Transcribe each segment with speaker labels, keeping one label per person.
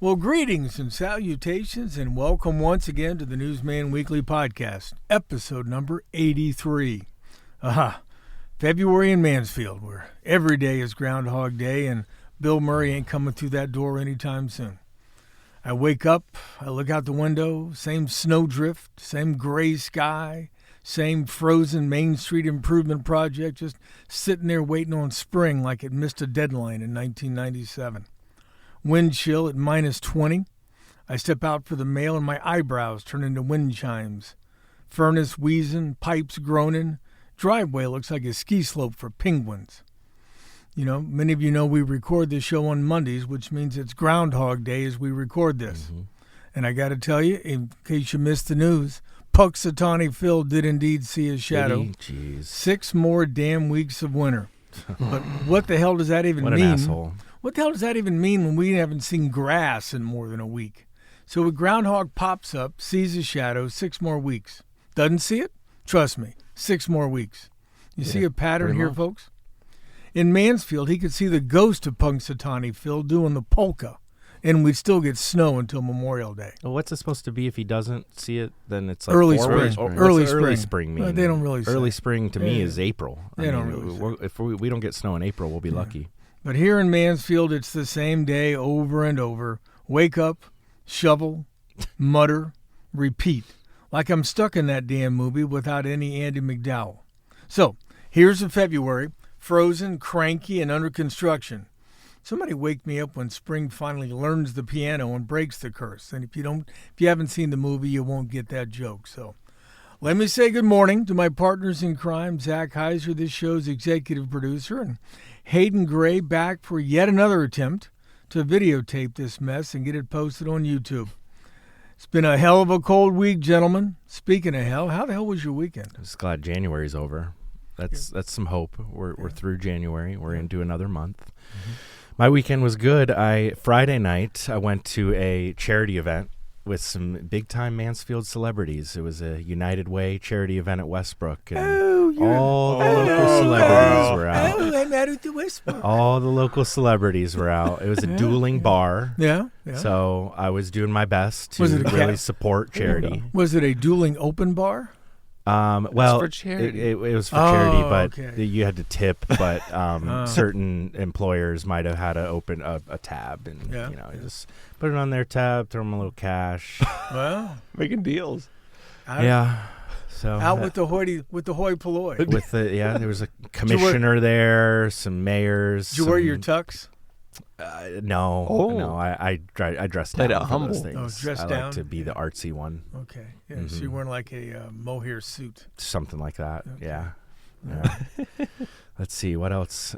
Speaker 1: Well, greetings and salutations, and welcome once again to the Newsman Weekly Podcast, episode number 83. February in Mansfield, where every day is Groundhog Day, and Bill Murray ain't coming through that door anytime soon. I wake up, I look out the window, same snowdrift, same gray sky, same frozen Main Street improvement project, just sitting there waiting on spring like it missed a deadline in 1997. Wind chill at minus 20. I step out for the mail and my eyebrows turn into wind chimes. Furnace wheezing, pipes groaning. Driveway looks like a ski slope for penguins. You know, many of you know we record this show on Mondays, which means it's Groundhog Day as we record this. Mm-hmm. And I got to tell you, in case you missed the news, Punxsutawney Phil did indeed see his shadow.
Speaker 2: Jeez.
Speaker 1: 6 more damn weeks of winter. But what the hell does that even mean?
Speaker 2: What an asshole.
Speaker 1: What the hell does that even mean when we haven't seen grass in more than a week? So a groundhog pops up, sees his shadow, 6 more weeks. Doesn't see it? Trust me, 6 more weeks. You see a pattern here, folks? In Mansfield, he could see the ghost of Punxsutawney Phil doing the polka, and we'd still get snow until Memorial Day.
Speaker 2: Well, what's it supposed to be if he doesn't see it? Then it's like
Speaker 1: early spring.
Speaker 2: Early spring mean?
Speaker 1: Well, they don't really say.
Speaker 2: Early spring to me is April.
Speaker 1: They don't really say.
Speaker 2: If we don't get snow in April, we'll be lucky.
Speaker 1: But here in Mansfield, it's the same day over and over. Wake up, shovel, mutter, repeat. Like I'm stuck in that damn movie without any Andy McDowell. So, here's a February, frozen, cranky, and under construction. Somebody wake me up when spring finally learns the piano and breaks the curse. And if you haven't seen the movie, you won't get that joke. So, let me say good morning to my partners in crime, Zach Heiser, this show's executive producer, and Hayden Gray, back for yet another attempt to videotape this mess and get it posted on YouTube. It's been a hell of a cold week, gentlemen. Speaking of hell, how the hell was your weekend?
Speaker 2: I'm just glad January's over. That's some hope. We're through January. We're into another month. Mm-hmm. My weekend was good. Friday night, I went to a charity event with some big-time Mansfield celebrities. It was a United Way charity event at Westbrook. And all the local celebrities were out.
Speaker 1: I'm out at the Westbrook.
Speaker 2: All the local celebrities were out. It was a dueling bar.
Speaker 1: Yeah.
Speaker 2: So I was doing my best to really support charity.
Speaker 1: Was it a dueling open bar?
Speaker 2: Well,
Speaker 3: for charity.
Speaker 2: It was for charity, but
Speaker 1: okay.
Speaker 2: you had to tip. But certain employers might have had to open a tab, and just put it on their tab, throw them a little cash.
Speaker 1: Well,
Speaker 3: making deals.
Speaker 2: So
Speaker 1: out with the hoi polloi.
Speaker 2: There was a commissioner there, some mayors.
Speaker 1: Did you wear your tux?
Speaker 2: No. I dressed down.
Speaker 3: Played it humble.
Speaker 2: Those things.
Speaker 1: Dressed
Speaker 2: I
Speaker 1: down.
Speaker 2: like to be the artsy one.
Speaker 1: Okay. Yeah. So you're wearing like a mohair suit.
Speaker 2: Something like that.
Speaker 1: Okay.
Speaker 2: Yeah. Let's see what else.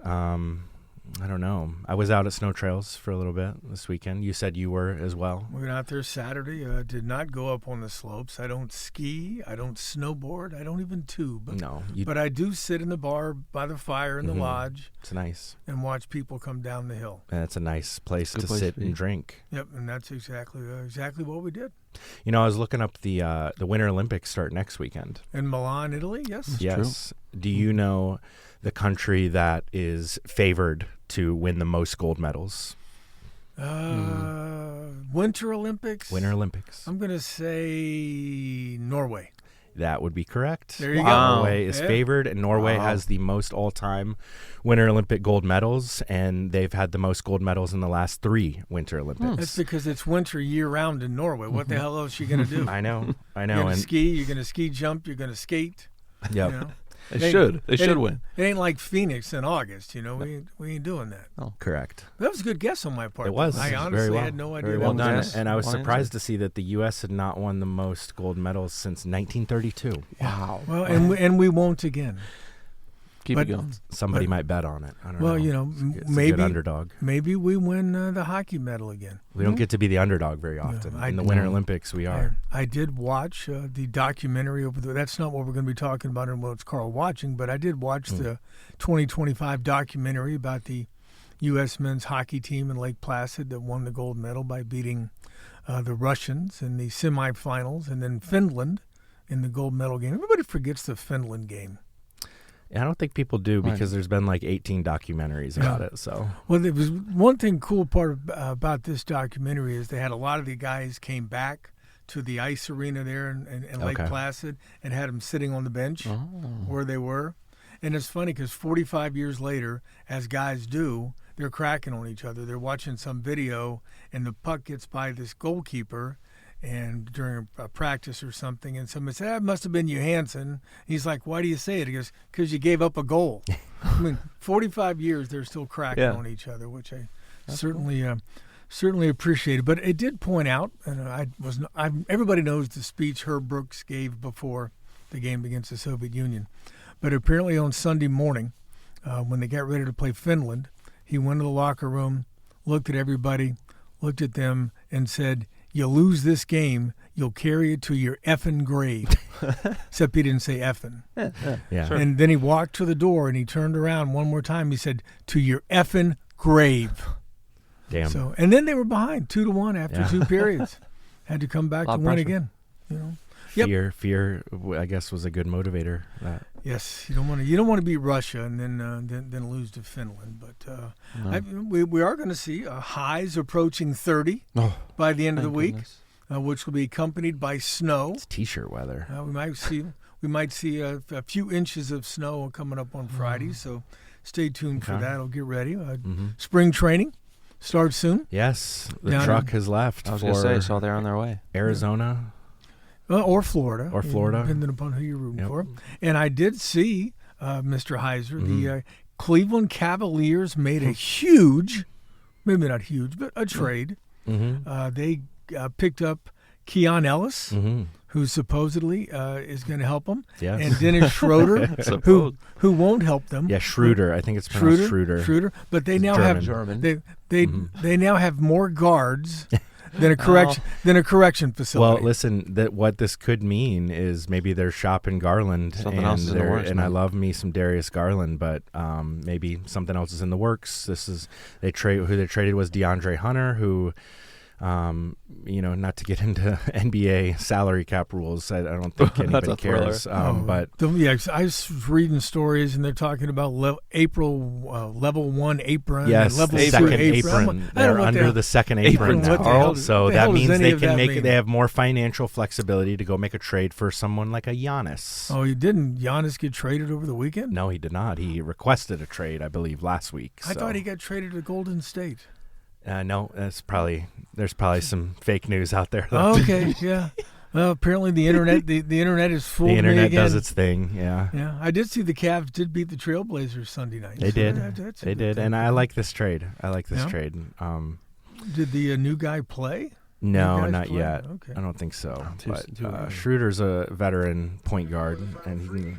Speaker 2: I don't know. I was out at Snow Trails for a little bit this weekend. You said you were as well.
Speaker 1: We went out there Saturday. Did not go up on the slopes. I don't ski. I don't snowboard. I don't even tube.
Speaker 2: No.
Speaker 1: But I do sit in the bar by the fire in the lodge.
Speaker 2: It's nice.
Speaker 1: And watch people come down the hill.
Speaker 2: And it's a nice place to sit and drink.
Speaker 1: Yep, and that's exactly what we did.
Speaker 2: You know, I was looking up the Winter Olympics start next weekend.
Speaker 1: In Milan, Italy, yes?
Speaker 2: That's yes. True. Do you know the country that is favored to win the most gold medals?
Speaker 1: Winter Olympics?
Speaker 2: Winter Olympics.
Speaker 1: I'm going to say Norway.
Speaker 2: That would be correct.
Speaker 1: There you
Speaker 2: go. Norway is favored, and Norway has the most all-time Winter Olympic gold medals, and they've had the most gold medals in the last 3 Winter Olympics.
Speaker 1: That's because it's winter year-round in Norway. What the hell else are you going to do?
Speaker 2: I know.
Speaker 1: You're going to ski, you're going to ski jump, you're going to skate.
Speaker 2: Yep.
Speaker 1: You know?
Speaker 3: They should win.
Speaker 1: It ain't like Phoenix in August, you know. We ain't doing that.
Speaker 2: Oh, correct.
Speaker 1: That was a good guess on my part.
Speaker 2: It was.
Speaker 1: I honestly had no idea.
Speaker 2: Very well done.
Speaker 3: Yes.
Speaker 2: And I was surprised to see that the U.S. had not won the most gold medals since 1932.
Speaker 3: Wow.
Speaker 1: Well, and we won't again.
Speaker 3: Keep it going.
Speaker 2: Somebody might bet on it. I don't know.
Speaker 1: Well, you know,
Speaker 2: it's
Speaker 1: maybe
Speaker 2: a good underdog.
Speaker 1: Maybe we win the hockey medal again.
Speaker 2: We don't get to be the underdog very often. In the Winter Olympics, we are.
Speaker 1: I did watch the documentary over there. That's not what we're going to be talking about in What's Carl Watching, but I did watch the 2025 documentary about the U.S. men's hockey team in Lake Placid that won the gold medal by beating the Russians in the semifinals, and then Finland in the gold medal game. Everybody forgets the Finland game.
Speaker 2: I don't think people do because there's been like 18 documentaries about it. So,
Speaker 1: well, there was one cool part about this documentary is they had a lot of the guys came back to the ice arena there in Lake Placid and had them sitting on the bench where they were. And it's funny because 45 years later, as guys do, they're cracking on each other. They're watching some video, and the puck gets by this goalkeeper and during a practice or something, and somebody said, it must have been Johansson. He's like, why do you say it? He goes, because you gave up a goal. I mean, 45 years, they're still cracking on each other, which I certainly appreciated. But it did point out, and everybody knows the speech Herb Brooks gave before the game against the Soviet Union. But apparently on Sunday morning, when they got ready to play Finland, he went to the locker room, looked at everybody, looked at them, and said, you lose this game, you'll carry it to your effing grave. Except he didn't say effing.
Speaker 2: Yeah. Sure.
Speaker 1: And then he walked to the door, and he turned around one more time. He said, to your effing grave.
Speaker 2: Damn.
Speaker 1: So, and then they were behind 2-1 after 2 periods. Had to come back to win again. You know.
Speaker 2: Fear, I guess, was a good motivator.
Speaker 1: Yes, you don't want to beat Russia and then lose to Finland. But we are going to see highs approaching 30 by the end of the week, which will be accompanied by snow.
Speaker 2: It's T-shirt weather.
Speaker 1: We might see a few inches of snow coming up on Friday. So stay tuned for that. I'll get ready. Spring training starts soon.
Speaker 2: Yes, the truck has left.
Speaker 3: I was going to say, so they're on their way.
Speaker 2: Arizona.
Speaker 1: Or Florida.
Speaker 2: Depending
Speaker 1: upon who you're rooting for. And I did see, Mr. Heiser, the Cleveland Cavaliers made a huge, maybe not huge, but a trade. They picked up Keon Ellis, who supposedly is going to help them.
Speaker 2: Yes.
Speaker 1: And Dennis Schroeder, who won't help them.
Speaker 2: Yeah, Schroeder. I think it's pronounced Schroeder.
Speaker 1: But they now have they now have more guards than a correction facility.
Speaker 2: Well, listen, what this could mean is maybe they're shopping Garland,
Speaker 3: something else is in the works,
Speaker 2: and I love me some Darius Garland, but maybe something else is in the works. Who they traded was DeAndre Hunter, who. Not to get into NBA salary cap rules, I don't think anybody cares. But
Speaker 1: I was reading stories, and they're talking about level 1 apron.
Speaker 2: Yes,
Speaker 1: level
Speaker 2: second
Speaker 1: 2
Speaker 2: apron. They're under the second apron now. So that means they can they have more financial flexibility to go make a trade for someone like a Giannis.
Speaker 1: Oh, didn't Giannis get traded over the weekend?
Speaker 2: No, he did not. He requested a trade, I believe, last week.
Speaker 1: I thought he got traded to Golden State.
Speaker 2: No, there's probably some fake news out there.
Speaker 1: Okay, yeah. Well, apparently the internet the internet is full.
Speaker 2: The internet
Speaker 1: again.
Speaker 2: does its thing. Yeah.
Speaker 1: Yeah, I did see the Cavs did beat the Trailblazers Sunday night.
Speaker 2: They did. They did, and I like this trade. Trade.
Speaker 1: Did the new guy play?
Speaker 2: No, not yet.
Speaker 1: Okay.
Speaker 2: I don't think so. But Schroeder's a veteran point guard, and he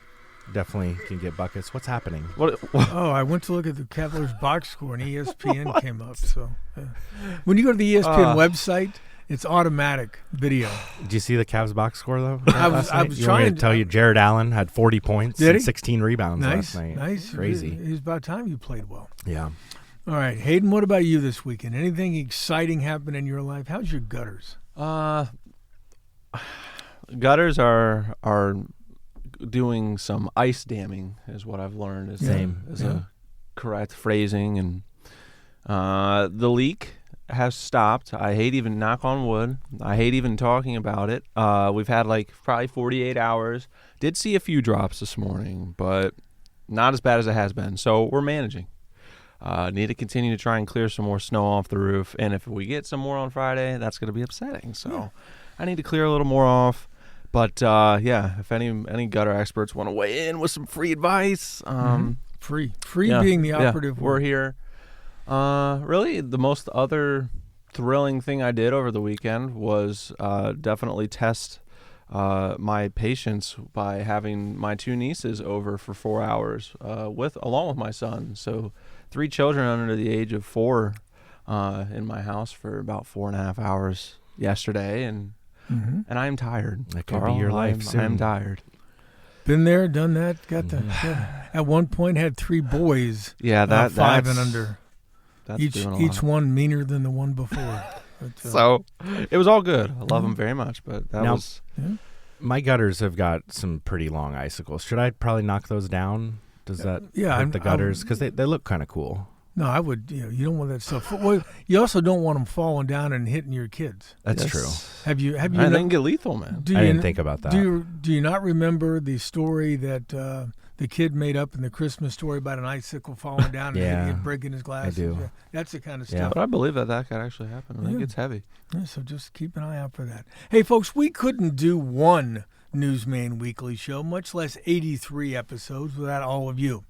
Speaker 2: definitely can get buckets. What's happening?
Speaker 1: I went to look at the Cavaliers box score, and ESPN came up. So when you go to the ESPN website, it's automatic video.
Speaker 2: Did you see the Cavs box score, though?
Speaker 1: I was trying
Speaker 2: to tell you, Jared Allen had 40 points and 16 rebounds last night.
Speaker 1: Nice.
Speaker 2: Crazy.
Speaker 1: It was about time you played well.
Speaker 2: Yeah.
Speaker 1: All right, Hayden, what about you this weekend? Anything exciting happen in your life? How's your gutters?
Speaker 3: Gutters are doing some ice damming is what I've learned. Is a correct phrasing, and the leak has stopped. I hate even knock on wood. I hate even talking about it. We've had probably 48 hours. Did see a few drops this morning, but not as bad as it has been. So we're managing. Need to continue to try and clear some more snow off the roof, and if we get some more on Friday, that's going to be upsetting. So I need to clear a little more off. But, if any gutter experts want to weigh in with some free advice.
Speaker 1: Free being the operative word.
Speaker 3: We're here. Really, the most other thrilling thing I did over the weekend was definitely test my patience by having my 2 nieces over for 4 hours along with my son. So 3 children under the age of 4 in my house for about 4.5 hours yesterday, and I am tired.
Speaker 2: That could be your life soon.
Speaker 3: I am tired.
Speaker 1: Been there, done that. At one point, had 3 boys.
Speaker 3: Yeah,
Speaker 1: 5 and under.
Speaker 3: That's
Speaker 1: each one meaner than the one before. But,
Speaker 3: so it was all good. I love them very much, but that was.
Speaker 2: My gutters have got some pretty long icicles. Should I probably knock those down? Does that
Speaker 1: yeah,
Speaker 2: hurt the gutters? Because they look kind of cool.
Speaker 1: No, I would. You don't want that stuff. Well, you also don't want them falling down and hitting your kids.
Speaker 2: That's true.
Speaker 1: Have you?
Speaker 3: I didn't get lethal, man.
Speaker 2: I didn't think about that.
Speaker 1: Do you not remember the story that the kid made up in the Christmas story about an icicle falling down and it breaking his glasses?
Speaker 2: I do.
Speaker 1: Yeah, that's the kind of
Speaker 2: Yeah.
Speaker 1: stuff.
Speaker 3: But I believe that could actually happen. I think it's heavy.
Speaker 1: Yeah, so just keep an eye out for that. Hey, folks, we couldn't do one Newsman Weekly show, much less 83 episodes, without all of you.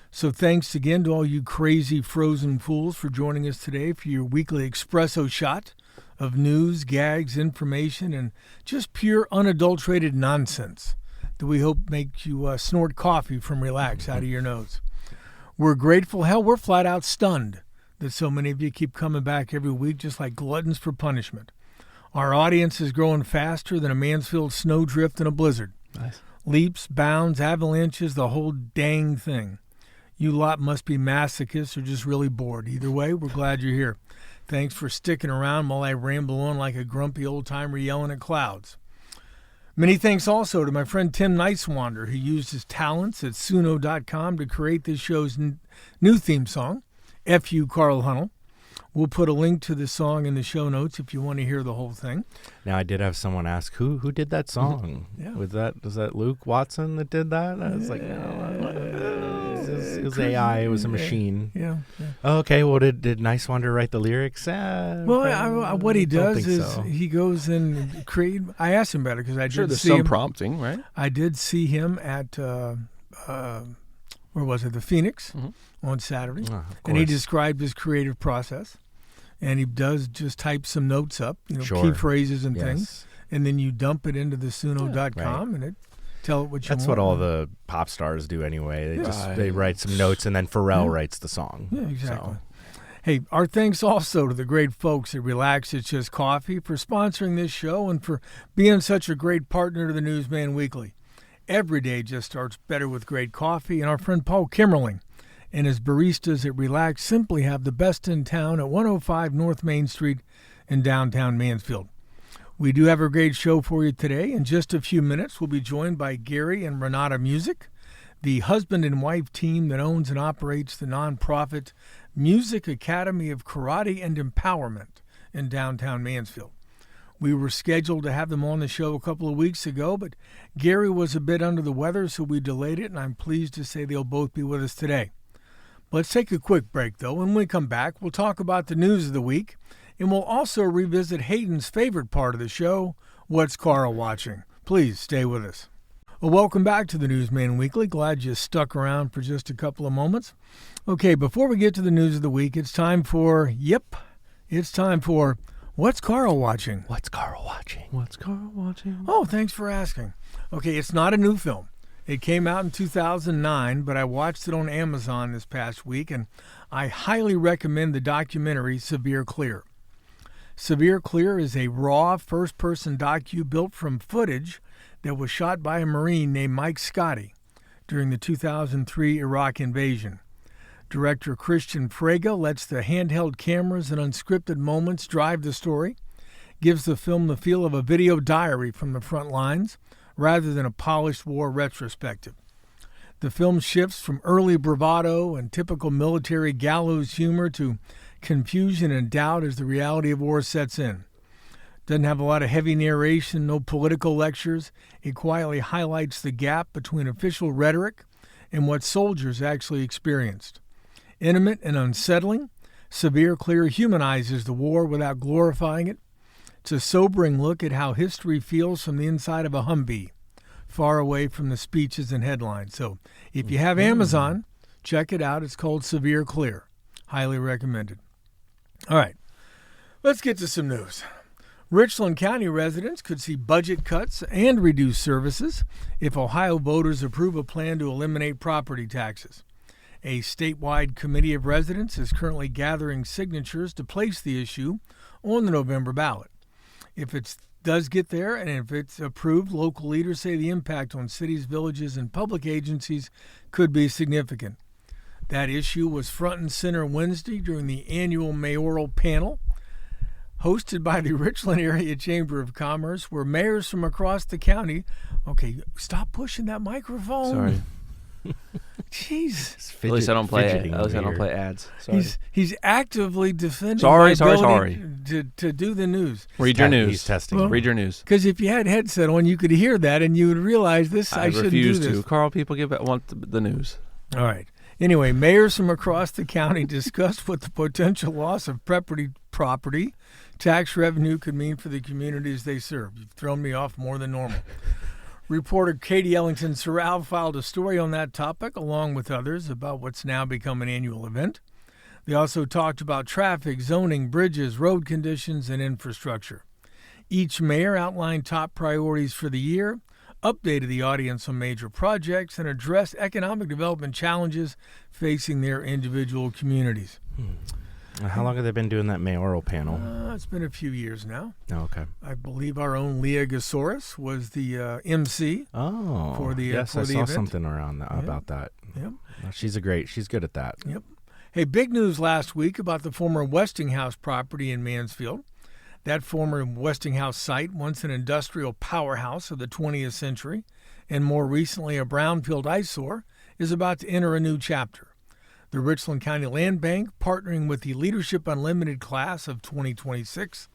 Speaker 1: So thanks again to all you crazy frozen fools for joining us today for your weekly espresso shot of news, gags, information, and just pure unadulterated nonsense that we hope makes you snort coffee from relax out of your nose. We're grateful. Hell, we're flat out stunned that so many of you keep coming back every week just like gluttons for punishment. Our audience is growing faster than a Mansfield snowdrift in a blizzard.
Speaker 3: Nice.
Speaker 1: Leaps, bounds, avalanches, the whole dang thing. You lot must be masochists or just really bored. Either way, we're glad you're here. Thanks for sticking around while I ramble on like a grumpy old-timer yelling at clouds. Many thanks also to my friend Tim Nicewander, who used his talents at Suno.com to create this show's new theme song, F.U. Carl Hunnell. We'll put a link to the song in the show notes if you want to hear the whole thing.
Speaker 2: Now, I did have someone ask, who did that song?
Speaker 1: Yeah.
Speaker 2: Was that Luke Watson that did that? I was like, it was AI. It was a machine.
Speaker 1: Yeah.
Speaker 2: Oh, okay, well, did Nicewander write the lyrics?
Speaker 1: Well, what he does is he goes and create. I asked him about it because I did
Speaker 3: there's
Speaker 1: see
Speaker 3: some
Speaker 1: him.
Speaker 3: prompting, right?
Speaker 1: I did see him at where was it? The Phoenix on Saturday, and he described his creative process. And he does just type some notes up, key phrases and things, and then you dump it into the Suno.com and tell it what you want.
Speaker 2: That's what all the pop stars do anyway. They write some notes and then Pharrell writes the song.
Speaker 1: Yeah, exactly. So. Hey, our thanks also to the great folks at Relax It's Just Coffee for sponsoring this show and for being such a great partner to the Newsman Weekly. Every day just starts better with great coffee, and our friend Paul Kimmerling and his baristas at Relax simply have the best in town at 105 North Main Street in downtown Mansfield. We do have a great show for you today. In just a few minutes, we'll be joined by Gary and Reneta Music, the husband and wife team that owns and operates the nonprofit Music Academy of Karate and Empowerment in downtown Mansfield. We were scheduled to have them on the show a couple of weeks ago, but Gary was a bit under the weather, so we delayed it, and I'm pleased to say they'll both be with us today. Let's take a quick break, though. When we come back, we'll talk about the news of the week, and we'll also revisit Hayden's favorite part of the show, What's Carl Watching? Please stay with us. Well, welcome back to the Newsman Weekly. Glad you stuck around for just a couple of moments. Okay, before we get to the news of the week, it's time for What's Carl Watching?
Speaker 2: What's Carl watching?
Speaker 3: What's Carl watching?
Speaker 1: Oh, thanks for asking. Okay, it's not a new film. It came out in 2009, but I watched it on Amazon this past week, and I highly recommend the documentary Severe Clear. Severe Clear is a raw, first-person docu built from footage that was shot by a Marine named Mike Scotty during the 2003 Iraq invasion. Director Christian Frega lets the handheld cameras and unscripted moments drive the story, gives the film the feel of a video diary from the front lines, rather than a polished war retrospective. The film shifts from early bravado and typical military gallows humor to confusion and doubt as the reality of war sets in. Doesn't have a lot of heavy narration, no political lectures. It quietly highlights the gap between official rhetoric and what soldiers actually experienced. Intimate and unsettling, Severe Clear humanizes the war without glorifying it. It's a sobering look at how history feels from the inside of a Humvee, far away from the speeches and headlines. So if you have Amazon, check it out. It's called Severe Clear. Highly recommended. All right, let's get to some news. Richland County residents could see budget cuts and reduced services if Ohio voters approve a plan to eliminate property taxes. A statewide committee of residents is currently gathering signatures to place the issue on the November ballot. If it does get there and if it's approved, local leaders say the impact on cities, villages, and public agencies could be significant. That issue was front and center Wednesday during the annual mayoral panel hosted by the Richland Area Chamber of Commerce, where mayors from across the county, okay, stop pushing that microphone.
Speaker 3: Sorry.
Speaker 1: Jeez.
Speaker 3: At least I don't play. At least I don't play ads. Sorry.
Speaker 1: He's actively defending.
Speaker 3: Sorry.
Speaker 1: To do the news.
Speaker 3: Read your news.
Speaker 2: He's testing.
Speaker 1: Well,
Speaker 3: Read your news.
Speaker 1: Because if you had headset on, you could hear that, and you would realize this. I shouldn't do
Speaker 3: refuse
Speaker 1: this.
Speaker 3: to. Carl, people want the news.
Speaker 1: All right. Anyway, mayors from across the county discussed what the potential loss of property tax revenue could mean for the communities they serve. You've thrown me off more than normal. Reporter Katie Ellington Sorrell filed a story on that topic, along with others, about what's now become an annual event. They also talked about traffic, zoning, bridges, road conditions, and infrastructure. Each mayor outlined top priorities for the year, updated the audience on major projects, and addressed economic development challenges facing their individual communities.
Speaker 2: How long have they been doing that mayoral panel?
Speaker 1: It's been a few years now.
Speaker 2: Oh, okay.
Speaker 1: I believe our own Leah Gasoris was the MC.
Speaker 2: Oh,
Speaker 1: for the
Speaker 2: yes,
Speaker 1: for
Speaker 2: I
Speaker 1: the
Speaker 2: saw
Speaker 1: event.
Speaker 2: Something around that, about that.
Speaker 1: Yep.
Speaker 2: She's good at that.
Speaker 1: Yep. Hey, big news last week about the former Westinghouse property in Mansfield. That former Westinghouse site, once an industrial powerhouse of the 20th century, and more recently a brownfield eyesore, is about to enter a new chapter. The Richland County Land Bank, partnering with the Leadership Unlimited class of 2026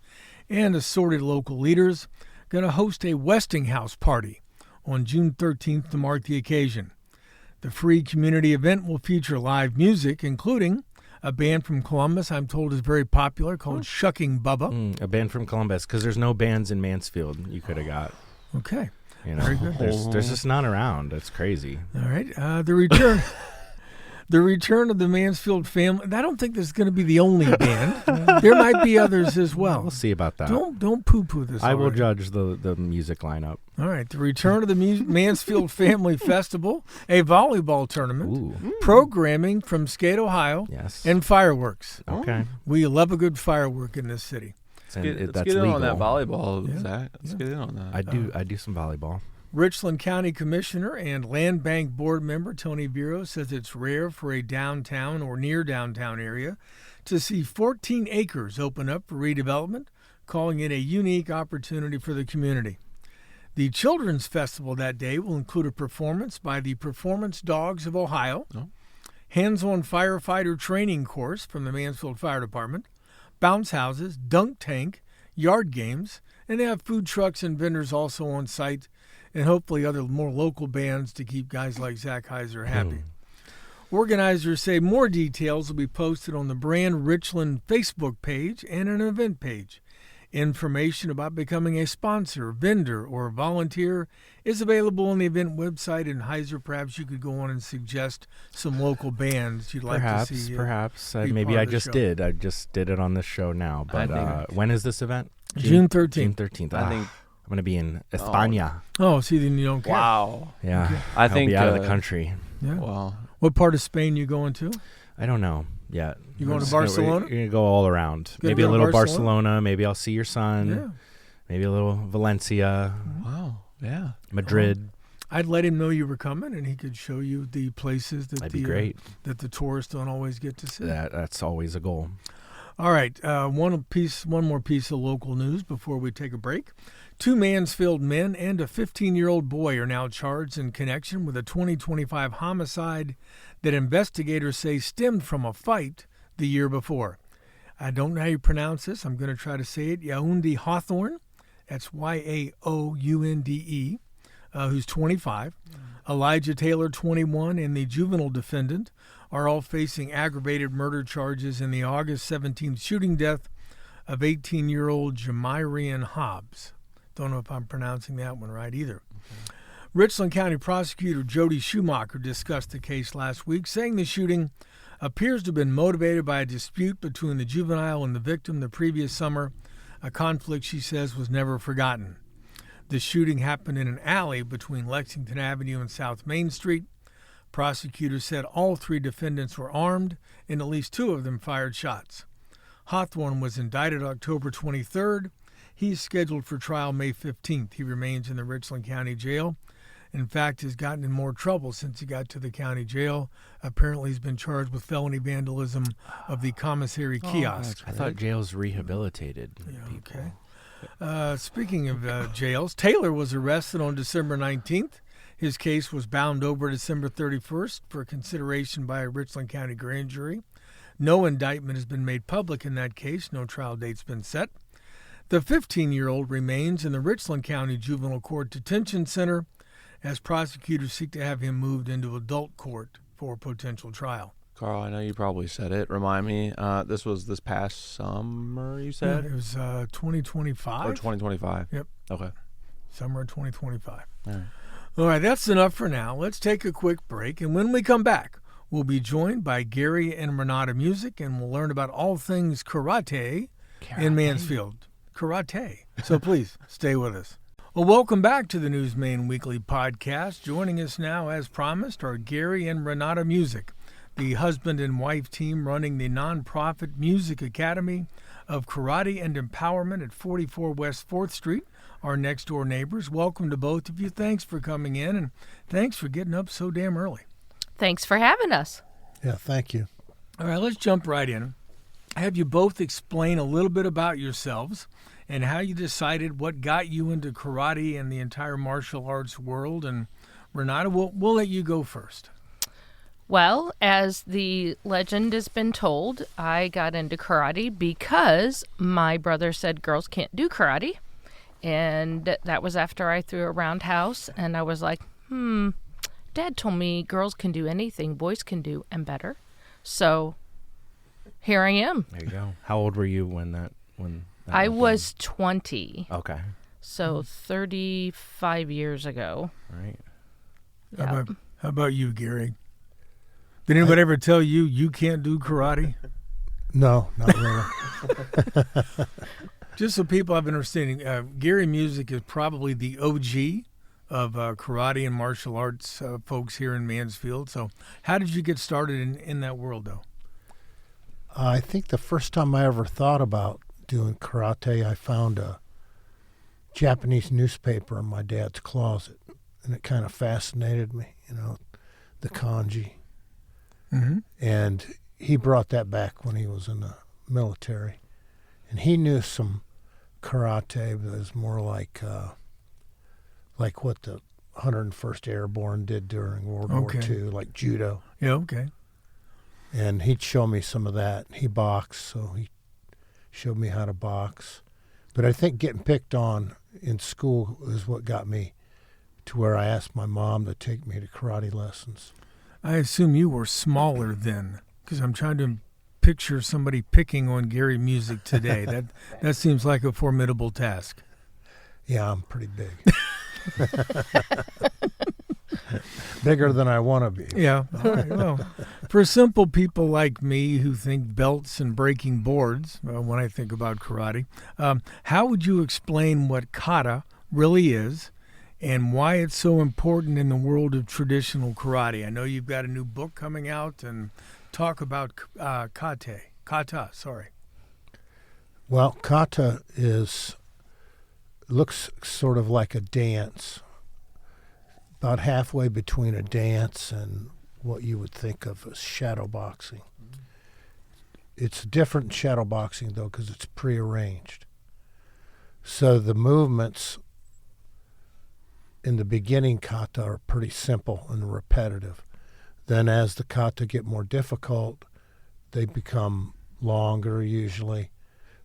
Speaker 1: and assorted local leaders, going to host a Westinghouse party on June 13th to mark the occasion. The free community event will feature live music, including a band from Columbus I'm told is very popular called Shucking Bubba.
Speaker 2: A band from Columbus, because there's no bands in Mansfield you could have got.
Speaker 1: Okay.
Speaker 2: Very good. There's just none around. It's crazy.
Speaker 1: All right. The return... The return of the Mansfield family. I don't think this is going to be the only band. There might be others as well.
Speaker 2: We'll see about that.
Speaker 1: Don't poo-poo this.
Speaker 2: I will judge the music lineup.
Speaker 1: All right. The return of the Mansfield Family Festival, a volleyball tournament, programming from Skate, Ohio, and fireworks.
Speaker 2: Okay.
Speaker 1: We love a good firework in this city.
Speaker 3: Let's get in on that volleyball, Zach. Let's get in on that.
Speaker 2: I do some volleyball.
Speaker 1: Richland County Commissioner and Land Bank Board member Tony Vero says it's rare for a downtown or near downtown area to see 14 acres open up for redevelopment, calling it a unique opportunity for the community. The Children's Festival that day will include a performance by the Performance Dogs of Ohio, hands-on firefighter training course from the Mansfield Fire Department, bounce houses, dunk tank, yard games, and they have food trucks and vendors also on site, and hopefully other more local bands to keep guys like Zach Heiser happy. Organizers say more details will be posted on the Brand Richland Facebook page and an event page. Information about becoming a sponsor, vendor, or volunteer is available on the event website, and Heiser, perhaps you could go on and suggest some local bands you'd like to see.
Speaker 2: Perhaps. Maybe I just did. I just did it on this show now. But when is this event?
Speaker 1: June 13th.
Speaker 2: June 13th. I think I'm going to be in España.
Speaker 1: Oh, see, then you don't care.
Speaker 3: Wow.
Speaker 2: Yeah.
Speaker 1: Okay.
Speaker 3: I think
Speaker 2: I'll be out of the country.
Speaker 1: Yeah.
Speaker 3: Wow.
Speaker 1: What part of Spain you going to?
Speaker 2: I don't know yet.
Speaker 1: You going to Barcelona?
Speaker 2: We're going to go all around. Maybe a little Barcelona. Maybe I'll see your son.
Speaker 1: Yeah.
Speaker 2: Maybe a little Valencia.
Speaker 3: Wow. Yeah.
Speaker 2: Madrid.
Speaker 1: I'd let him know you were coming, and he could show you the places
Speaker 2: That'd be great.
Speaker 1: That the tourists don't always get to see.
Speaker 2: That's always a goal.
Speaker 1: All right. One more piece of local news before we take a break. 2 Mansfield men and a 15-year-old boy are now charged in connection with a 2025 homicide that investigators say stemmed from a fight the year before. I don't know how you pronounce this. I'm going to try to say it. Yaounde Hawthorne, that's Yaounde, who's 25. Elijah Taylor, 21, and the juvenile defendant are all facing aggravated murder charges in the August 17th shooting death of 18-year-old Jamarian Hobbs. Don't know if I'm pronouncing that one right either. Okay. Richland County Prosecutor Jody Schumacher discussed the case last week, saying the shooting appears to have been motivated by a dispute between the juvenile and the victim the previous summer, a conflict she says was never forgotten. The shooting happened in an alley between Lexington Avenue and South Main Street. Prosecutors said all 3 defendants were armed and at least 2 of them fired shots. Hawthorne was indicted October 23rd. He's scheduled for trial May 15th. He remains in the Richland County Jail. In fact, has gotten in more trouble since he got to the county jail. Apparently, he's been charged with felony vandalism of the commissary kiosk.
Speaker 2: I thought jails rehabilitated people.
Speaker 1: Okay. Speaking of jails, Taylor was arrested on December 19th. His case was bound over December 31st for consideration by a Richland County grand jury. No indictment has been made public in that case. No trial date's been set. The 15-year-old remains in the Richland County Juvenile Court Detention Center as prosecutors seek to have him moved into adult court for potential trial.
Speaker 3: Carl, I know you probably said it. Remind me, this was this past summer, you said?
Speaker 1: Yeah, it was 2025.
Speaker 3: Or 2025.
Speaker 1: Yep.
Speaker 3: Okay.
Speaker 1: Summer of 2025.
Speaker 3: All right.
Speaker 1: All right, that's enough for now. Let's take a quick break, and when we come back, we'll be joined by Gary and Reneta Music, and we'll learn about all things karate in Mansfield. Karate. So please, stay with us. Well, welcome back to the News Maine Weekly Podcast. Joining us now, as promised, are Gary and Reneta Music, the husband and wife team running the nonprofit Music Academy of Karate and Empowerment at 44 West 4th Street, our next-door neighbors. Welcome to both of you. Thanks for coming in, and thanks for getting up so damn early.
Speaker 4: Thanks for having us.
Speaker 5: Yeah, thank you.
Speaker 1: All right, let's jump right in. Have you both explain a little bit about yourselves and how you decided what got you into karate and the entire martial arts world. And Reneta, we'll let you go first.
Speaker 4: Well, as the legend has been told, I got into karate because my brother said girls can't do karate. And that was after I threw a roundhouse, and I was like, Dad told me girls can do anything boys can do and better. So here I am.
Speaker 2: There you go. How old were you when that
Speaker 4: I was 20.
Speaker 2: Okay.
Speaker 4: So 35 years ago.
Speaker 2: Right.
Speaker 4: Yeah.
Speaker 1: How about you, Gary? Did anybody ever tell you you can't do karate?
Speaker 5: No, not really.
Speaker 1: Just so people have an understanding, Gary Music is probably the OG of karate and martial arts folks here in Mansfield. So how did you get started in that world, though?
Speaker 5: I think the first time I ever thought about doing karate, I found a Japanese newspaper in my dad's closet, and it kind of fascinated me, the kanji.
Speaker 1: Mm-hmm.
Speaker 5: And he brought that back when he was in the military. And he knew some karate, but it was more like what the 101st Airborne did during World War II, like judo.
Speaker 1: Yeah, okay.
Speaker 5: And he'd show me some of that. He boxed, so he showed me how to box. But I think getting picked on in school is what got me to where I asked my mom to take me to karate lessons.
Speaker 1: I assume you were smaller then, because I'm trying to picture somebody picking on Gary Music today. That seems like a formidable task.
Speaker 5: Yeah, I'm pretty big. Bigger than I want to be.
Speaker 1: Yeah. All right. Well, for simple people like me who think belts and breaking boards when I think about karate, how would you explain what kata really is and why it's so important in the world of traditional karate? I know you've got a new book coming out, and talk about kata. Sorry.
Speaker 5: Well, kata looks sort of like a dance, about halfway between a dance and what you would think of as shadow boxing. It's different shadow boxing, though, because it's prearranged. So the movements in the beginning kata are pretty simple and repetitive. Then as the kata get more difficult, they become longer usually,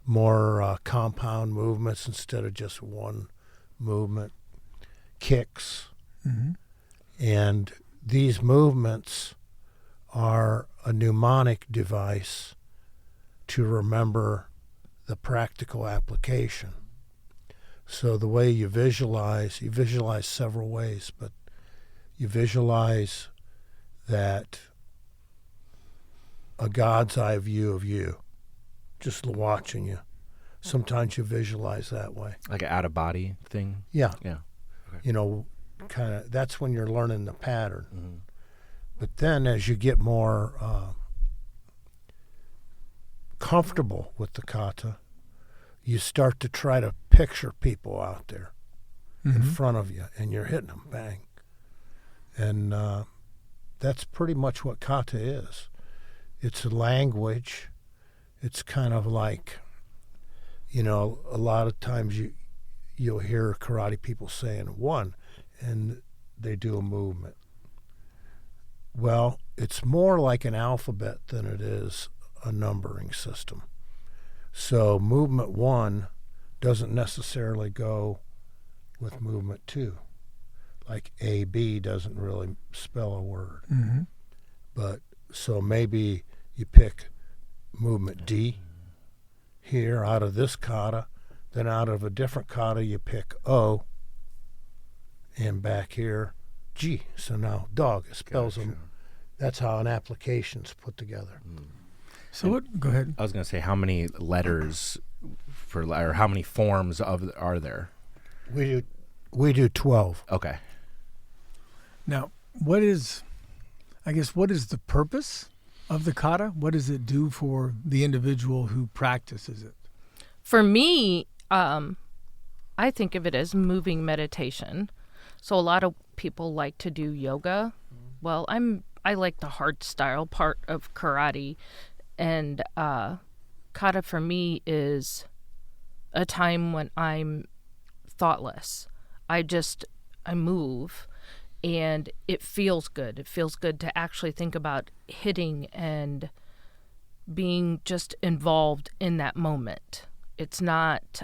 Speaker 5: more compound movements instead of just one movement, kicks.
Speaker 1: Mm-hmm.
Speaker 5: And these movements are a mnemonic device to remember the practical application. So the way you visualize several ways, but you visualize that a God's eye view of you, just watching you. Sometimes you visualize that way.
Speaker 2: Like an out-of-body thing?
Speaker 5: Yeah.
Speaker 2: Yeah. Okay.
Speaker 5: Kind of, that's when you're learning the pattern.
Speaker 2: Mm-hmm.
Speaker 5: But then as you get more comfortable with the kata, you start to try to picture people out there in front of you, and you're hitting them, bang. And that's pretty much what kata is. It's a language. It's kind of like, a lot of times you'll hear karate people saying one, and they do a movement. Well, it's more like an alphabet than it is a numbering system. So movement 1 doesn't necessarily go with movement 2. Like AB doesn't really spell a word.
Speaker 1: Mm-hmm.
Speaker 5: But so maybe you pick movement D here out of this kata, then out of a different kata you pick O, and back here G. So now dog, it spells them. That's how an application's put together.
Speaker 1: So what? Go ahead.
Speaker 2: I was going to say, how many letters or how many forms are there?
Speaker 5: We do 12.
Speaker 2: Okay.
Speaker 1: Now, what is the purpose of the kata? What does it do for the individual who practices it?
Speaker 4: For me, I think of it as moving meditation. So a lot of people like to do yoga. Well, I like the hard style part of karate, and kata for me is a time when I'm thoughtless. I move, and it feels good. It feels good to actually think about hitting and being just involved in that moment. It's not,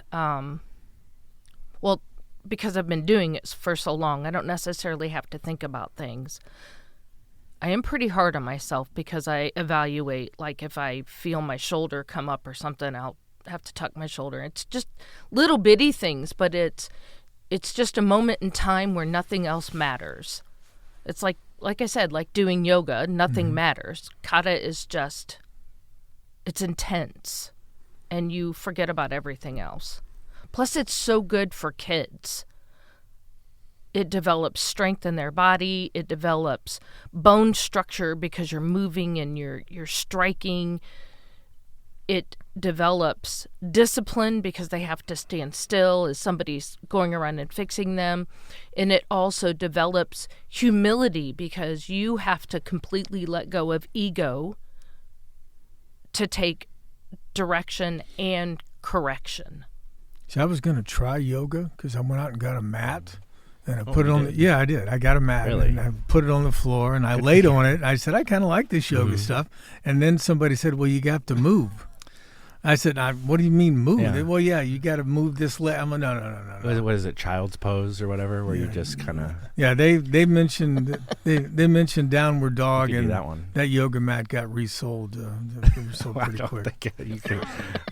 Speaker 4: because I've been doing it for so long, I don't necessarily have to think about things. I am pretty hard on myself because I evaluate, like if I feel my shoulder come up or something, I'll have to tuck my shoulder. It's just little bitty things, but it's just a moment in time where nothing else matters. It's like I said, like doing yoga, nothing matters. Kata is just, it's intense, and you forget about everything else. Plus, it's so good for kids. It develops strength in their body. It develops bone structure because you're moving and you're striking. It develops discipline because they have to stand still as somebody's going around and fixing them. And it also develops humility because you have to completely let go of ego to take direction and correction.
Speaker 1: See, I was going to try yoga because I went out and got a mat. And I put it on. Yeah, I did. I got a mat,
Speaker 2: Really?
Speaker 1: and I put it on the floor, and I laid on it. I said, I kind of like this yoga stuff. And then somebody said, well, you got to move. I said, what do you mean move?
Speaker 2: Yeah.
Speaker 1: Well, yeah, you got to move this leg. I'm like, no.
Speaker 2: What is it, child's pose or whatever, where you just kind of...
Speaker 1: Yeah, they mentioned they mentioned downward dog,
Speaker 2: You could
Speaker 1: and
Speaker 2: do that one.
Speaker 1: that yoga mat got resold. They were sold pretty quick.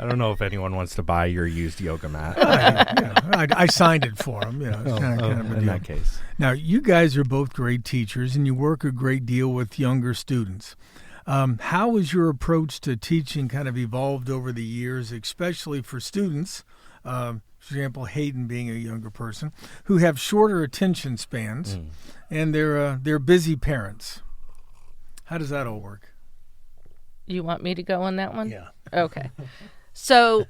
Speaker 2: I don't know if anyone wants to buy your used yoga mat.
Speaker 1: I signed it for them. It's kind of a
Speaker 2: in
Speaker 1: deal.
Speaker 2: that case.
Speaker 1: Now, you guys are both great teachers, and you work a great deal with younger students. How has your approach to teaching kind of evolved over the years, especially for students, for example, Hayden being a younger person, who have shorter attention spans, and they're busy parents? How does that all work?
Speaker 4: You want me to go on that one?
Speaker 5: Yeah.
Speaker 4: Okay. So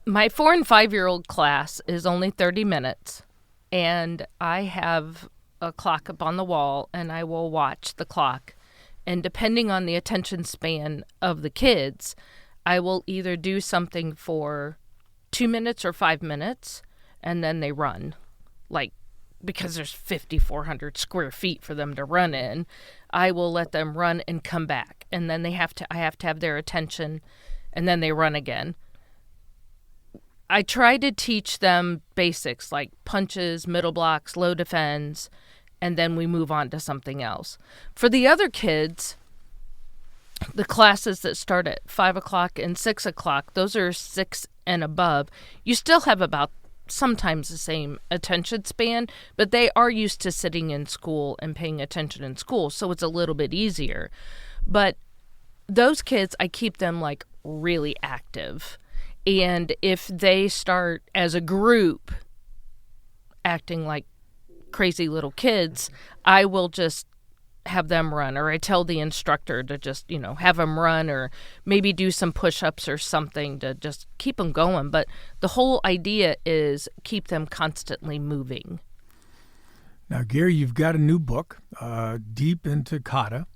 Speaker 4: my 4 and 5-year-old class is only 30 minutes, and I have a clock up on the wall, and I will watch the clock. And depending on the attention span of the kids, I will either do something for 2 minutes or 5 minutes, and then they run. Like, because there's 5,400 square feet for them to run in, I will let them run and come back. And then I have to have their attention, and then they run again. I try to teach them basics like punches, middle blocks, low defense, and then we move on to something else. For the other kids, the classes that start at 5 o'clock and 6 o'clock, those are 6 and above. You still have about sometimes the same attention span, but they are used to sitting in school and paying attention in school, so it's a little bit easier. But those kids, I keep them like really active. And if they start as a group acting like crazy little kids, I will just have them run, or I tell the instructor to just, have them run, or maybe do some push-ups or something to just keep them going. But the whole idea is keep them constantly moving.
Speaker 1: Now, Gary, you've got a new book, Deep into Kata.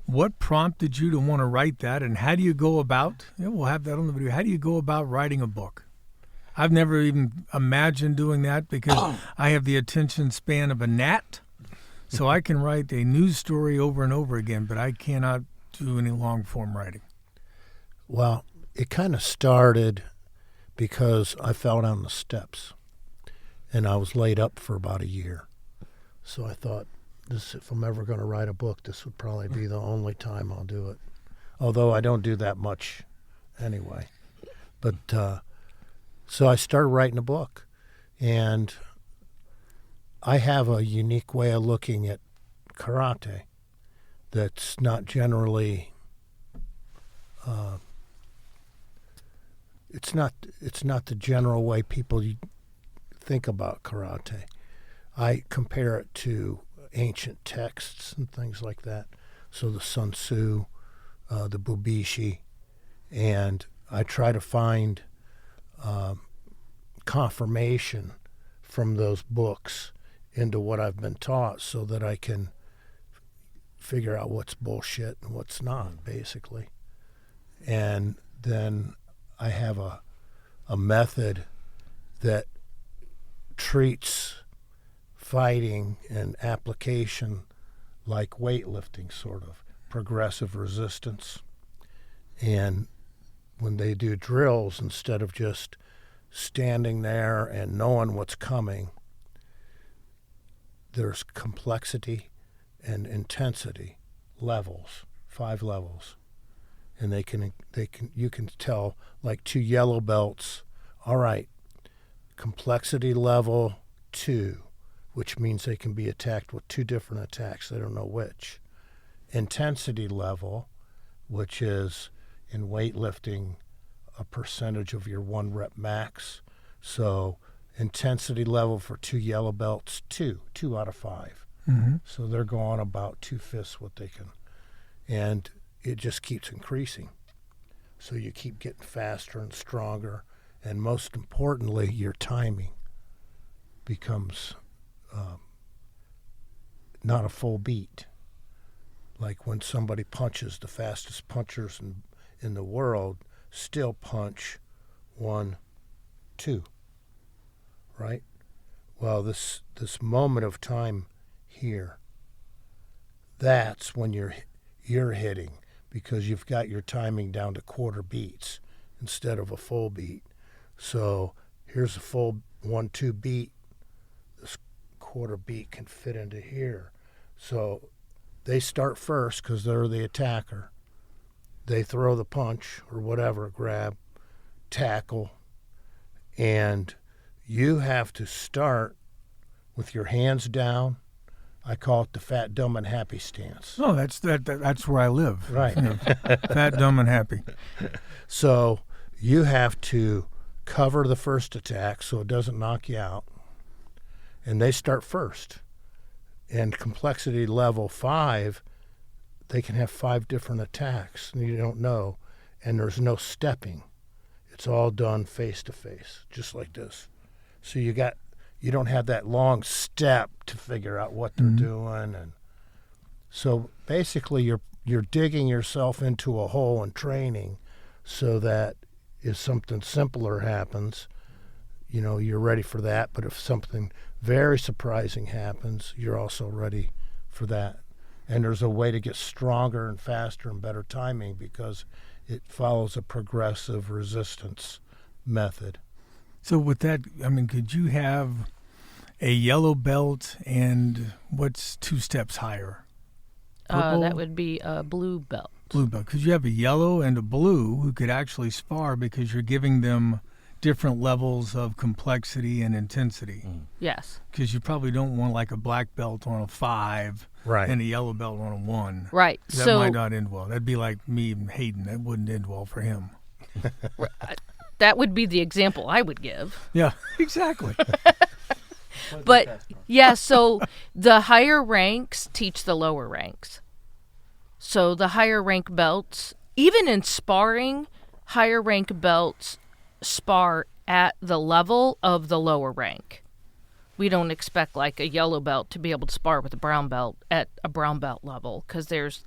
Speaker 1: What prompted you to want to write that, and how do you go about, we'll have that on the video, how do you go about writing a book? I've never even imagined doing that because I have the attention span of a gnat. So I can write a news story over and over again, but I cannot do any long-form writing.
Speaker 5: Well, it kind of started because I fell down the steps, and I was laid up for about a year. So I thought, if I'm ever going to write a book, this would probably be the only time I'll do it. Although I don't do that much anyway. But so I started writing a book, and I have a unique way of looking at karate that's not generally it's not the general way people think about karate. I compare it to ancient texts and things like that. So the Sun Tzu, the Bubishi, and I try to find confirmation from those books into what I've been taught so that I can figure out what's bullshit and what's not, basically. And then I have a method that treats fighting and application like weightlifting, sort of progressive resistance. And when they do drills, instead of just standing there and knowing what's coming, there's complexity and intensity levels, 5 levels. And you can tell, like 2 yellow belts, all right, complexity level 2, which means they can be attacked with 2 different attacks. They don't know which. Intensity level, which is in weightlifting a percentage of your 1 rep max. So intensity level for 2 yellow belts, 2 out of 5.
Speaker 1: Mm-hmm.
Speaker 5: So they're going about 2/5 what they can. And it just keeps increasing. So you keep getting faster and stronger. And most importantly, your timing becomes not a full beat. Like when somebody punches, the fastest punchers in the world still punch 1, 2, right? Well, this moment of time here, that's when you're hitting, because you've got your timing down to quarter beats instead of a full beat. So here's a full 1-2 beat. This quarter beat can fit into here. So they start first because they're the attacker. They throw the punch or whatever, grab, tackle, and you have to start with your hands down. I call it the fat, dumb, and happy stance.
Speaker 1: Oh, that's where I live.
Speaker 5: Right.
Speaker 1: You know, fat, dumb, and happy.
Speaker 5: So you have to cover the first attack so it doesn't knock you out. And they start first. And complexity level 5, they can have 5 different attacks, and you don't know. And there's no stepping. It's all done face to face, just like this. So you don't have that long step to figure out what they're doing. And so basically you're digging yourself into a hole in training so that if something simpler happens, you know, you're ready for that. But if something very surprising happens, you're also ready for that. And there's a way to get stronger and faster and better timing because it follows a progressive resistance method.
Speaker 1: So with that, I mean, could you have a yellow belt and what's 2 steps higher? Purple?
Speaker 4: That would be a blue belt.
Speaker 1: Blue belt. Because you have a yellow and a blue who could actually spar because you're giving them different levels of complexity and intensity.
Speaker 4: Yes.
Speaker 1: Because you probably don't want like a black belt on a 5
Speaker 5: Right.
Speaker 1: and a yellow belt on a 1.
Speaker 4: Right.
Speaker 1: That
Speaker 4: So
Speaker 1: might not end well. That'd be like me and Hayden. That wouldn't end well for him.
Speaker 4: that would be the example I would give.
Speaker 1: Yeah, exactly.
Speaker 4: But yeah, so the higher ranks teach the lower ranks. So the higher rank belts, even in sparring, higher rank belts spar at the level of the lower rank. We don't expect like a yellow belt to be able to spar with a brown belt at a brown belt level because there's,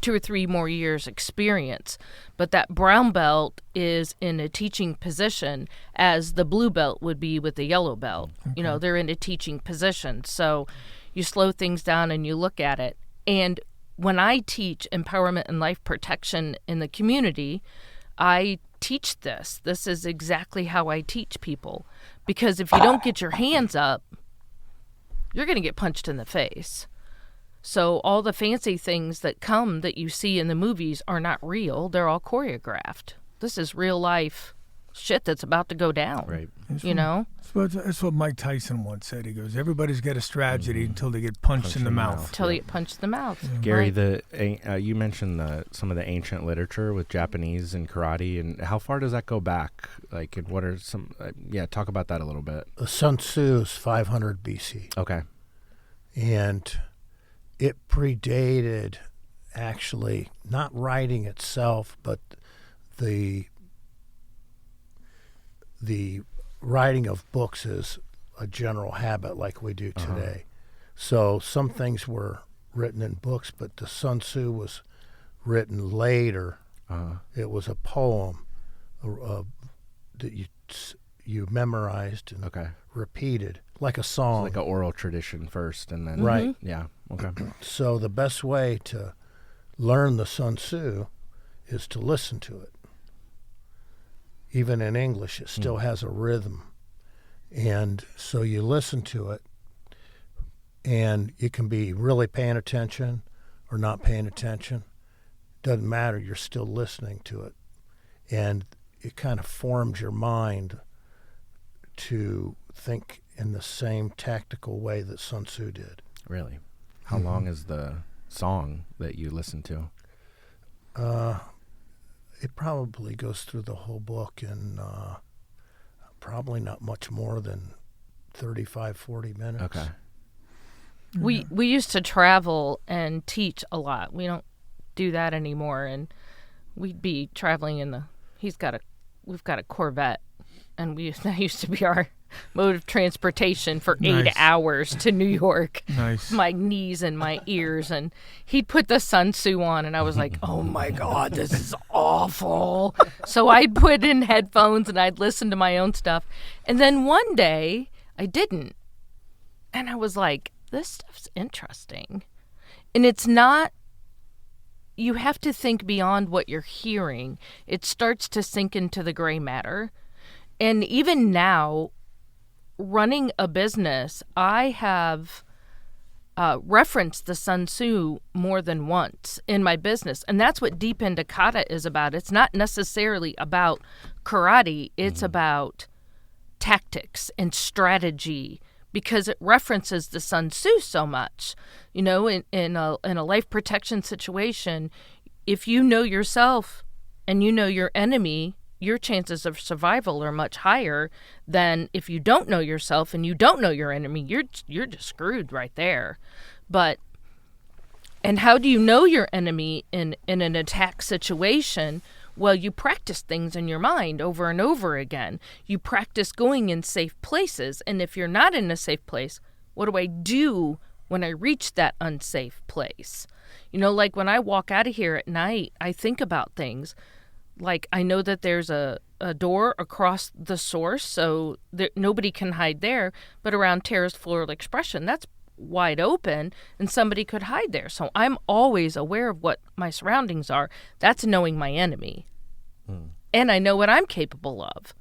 Speaker 4: 2 or 3 more years experience. But that brown belt is in a teaching position as the blue belt would be with the yellow belt.
Speaker 1: Okay.
Speaker 4: They're in a teaching position. So you slow things down and you look at it. And when I teach empowerment and life protection in the community, I teach this. This is exactly how I teach people. Because if you don't get your hands up, you're going to get punched in the face. So all the fancy things that you see in the movies are not real. They're all choreographed. This is real life shit that's about to go down.
Speaker 2: Right.
Speaker 4: Know?
Speaker 1: That's what Mike Tyson once said. He goes, everybody's got a strategy until they get punched in the mouth.
Speaker 4: Until they get punched in the mouth.
Speaker 1: Yeah.
Speaker 2: Gary,
Speaker 4: right.
Speaker 2: You mentioned some of the ancient literature with Japanese and karate, and how far does that go back? Like, and what are some? Talk about that a little bit.
Speaker 5: Sun Tzu is 500 BC.
Speaker 2: Okay.
Speaker 5: And it predated, actually, not writing itself, but the writing of books is a general habit like we do today. So some things were written in books, but the Sun Tzu was written later. It was a poem that you memorized and repeated, like a song.
Speaker 2: It's like an oral tradition first, and then
Speaker 5: right.
Speaker 2: Yeah. Okay.
Speaker 5: So the best way to learn the Sun Tzu is to listen to it. Even in English, it still has a rhythm. And so you listen to it, and you can be really paying attention or not paying attention. Doesn't matter, you're still listening to it. And it kind of forms your mind to think in the same tactical way that Sun Tzu did.
Speaker 2: Really? How long is the song that you listen to?
Speaker 5: It probably goes through the whole book in probably not much more than 35, 40 minutes.
Speaker 2: Okay.
Speaker 4: We used to travel and teach a lot. We don't do that anymore, and we'd be traveling in we've got a Corvette, and that used to be our mode of transportation for 8 hours to New York.
Speaker 1: Nice.
Speaker 4: My knees and my ears, and he'd put the Sun Tzu on, and I was like, oh my God, this is awful. So I'd put in headphones and I'd listen to my own stuff. And then one day I didn't. And I was like, this stuff's interesting. And it's not, you have to think beyond what you're hearing. It starts to sink into the gray matter. And even now, running a business, I have referenced the Sun Tzu more than once in my business. And that's what Deep Into Kata is about. It's not necessarily about karate. It's about tactics and strategy, because it references the Sun Tzu so much. You know, in a life protection situation, if you know yourself and you know your enemy, your chances of survival are much higher than if you don't know yourself and you don't know your enemy. You're just screwed right there. And how do you know your enemy in an attack situation? Well, you practice things in your mind over and over again. You practice going in safe places. And if you're not in a safe place, what do I do when I reach that unsafe place? You know, like when I walk out of here at night, I think about things. Like, I know that there's a door across the source, so nobody can hide there. But around Tara's Floral Expression, that's wide open, and somebody could hide there. So I'm always aware of what my surroundings are. That's knowing my enemy. And I know what I'm capable of.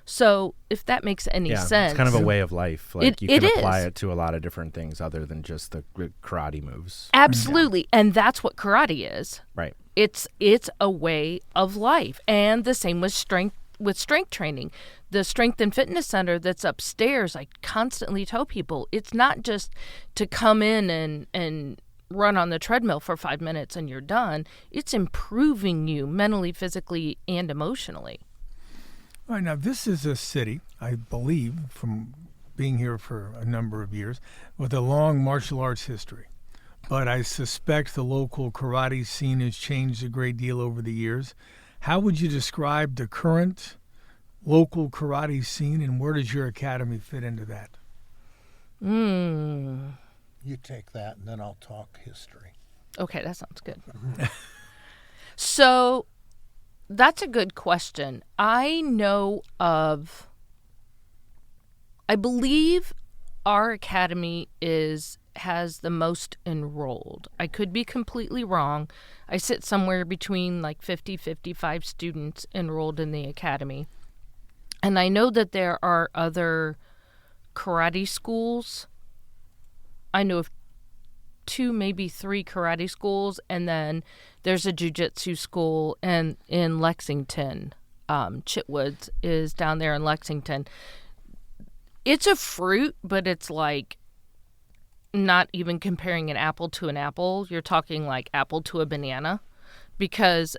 Speaker 4: So if that makes any sense.
Speaker 2: It's kind of a way of life. Like, you can apply it to a lot of different things other than just the karate moves.
Speaker 4: Absolutely. And that's what karate is.
Speaker 2: Right.
Speaker 4: It's a way of life. And the same with strength training. The Strength and Fitness Center that's upstairs, I constantly tell people, it's not just to come in and run on the treadmill for 5 minutes and you're done. It's improving you mentally, physically, and emotionally.
Speaker 1: All right, now this is a city, I believe, from being here for a number of years, with a long martial arts history. But I suspect the local karate scene has changed a great deal over the years. How would you describe the current local karate scene, and where does your academy fit into that?
Speaker 5: You take that, and then I'll talk history.
Speaker 4: Okay, that sounds good. So that's a good question. I believe our academy has the most enrolled. I could be completely wrong. I sit somewhere between like 55 students enrolled in the academy. And I know that there are other karate schools. I know of 2, maybe 3 karate schools, and then there's a jiu-jitsu school in Lexington. Chitwoods is down there in Lexington. It's a fruit, but it's like not even comparing an apple to an apple. You're talking like apple to a banana, because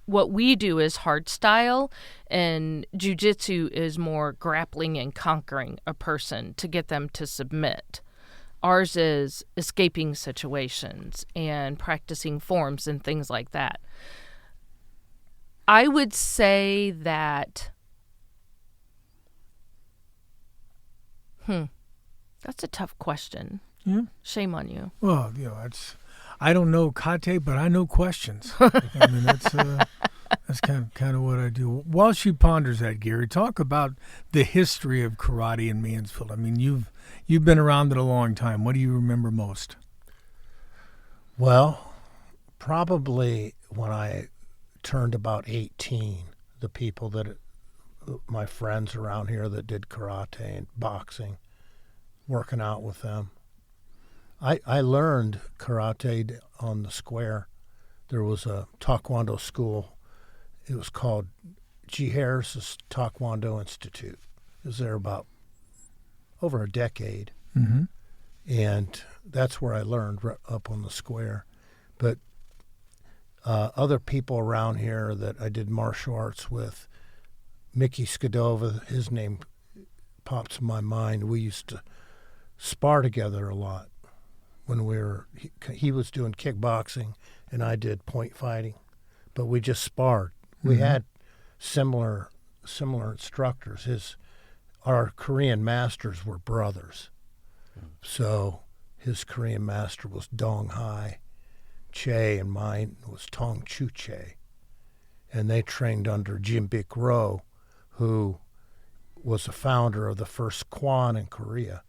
Speaker 4: what we do is hard style, and jiu-jitsu is more grappling and conquering a person to get them to submit. Ours is escaping situations and practicing forms and things like that. I would say that that's a tough question.
Speaker 1: Yeah.
Speaker 4: Shame on you.
Speaker 1: Well, I don't know kate, but I know questions. I mean, that's kind of what I do. While she ponders that, Gary, talk about the history of karate in Mansfield. I mean, you've been around it a long time. What do you remember most?
Speaker 5: Well, probably when I turned about 18, the people my friends around here that did karate and boxing, working out with them. I learned karate on the square. There was a taekwondo school. It was called G. Harris's Taekwondo Institute. It was there about over a decade.
Speaker 1: Mm-hmm.
Speaker 5: And that's where I learned, up on the square. But other people around here that I did martial arts with, Mickey Skadova, his name pops in my mind. We used to spar together a lot when he was doing kickboxing and I did point fighting, but we just sparred. Mm-hmm. We had similar instructors. Our Korean masters were brothers. So his Korean master was Dong Hai Che and mine was Tong Chu Che. And they trained under Jim Bik Ro, who was the founder of the first Kwan in Korea.